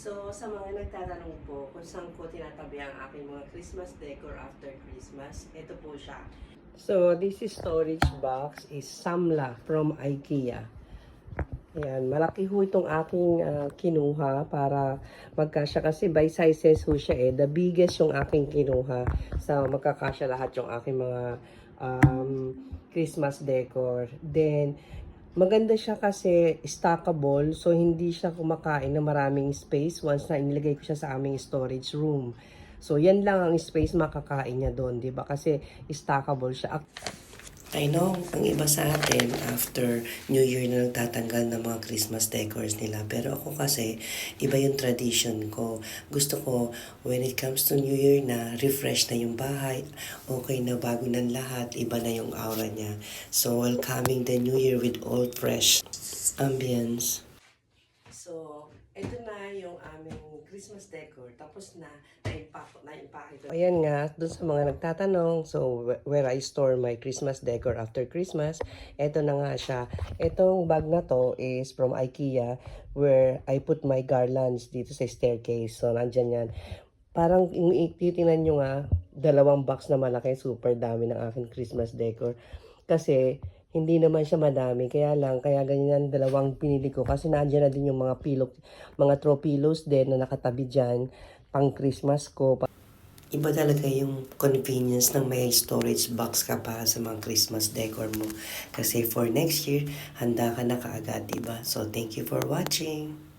So, sa mga nagtatanong po kung saan ko tinatabi ang aking mga Christmas decor after Christmas, ito po siya. So, this is storage box is Samla from IKEA. Ayan, malaki ho itong aking kinuha para magkasya kasi by sizes ho siya eh. The biggest yung aking kinuha sa magkakasya lahat yung aking mga Christmas decor. Then, maganda siya kasi stackable, so hindi siya kumakain ng maraming space once na inilagay ko siya sa aming storage room. So, yan lang ang space makakain niya doon, di ba? Kasi stackable siya. I know, ang iba sa atin, after New Year na nagtatanggal ng mga Christmas decors nila. Pero ako kasi, iba yung tradition ko. Gusto ko, when it comes to New Year na, refresh na yung bahay, okay na bago ng lahat, iba na yung aura niya. So, welcoming the New Year with all fresh ambience. So, ito na yung aming Christmas decor. Tapos na, na-impact ito. Ayan nga, dun sa mga nagtatanong, so where I store my Christmas decor after Christmas, ito na nga siya. Itong bag na to is from IKEA, where I put my garlands dito sa staircase. So, nandyan yan. Parang titingnan nyo nga, dalawang box na malaki, super dami ng aking Christmas decor. Kasi, hindi naman siya madami, kaya ganyan dalawang pinili ko. Kasi nandiyan na din yung mga pillow, mga throw pillows din na nakatabi dyan, pang Christmas ko. Iba talaga yung convenience ng may storage box ka para sa mga Christmas decor mo. Kasi for next year, handa ka na kaagad, diba? So, thank you for watching.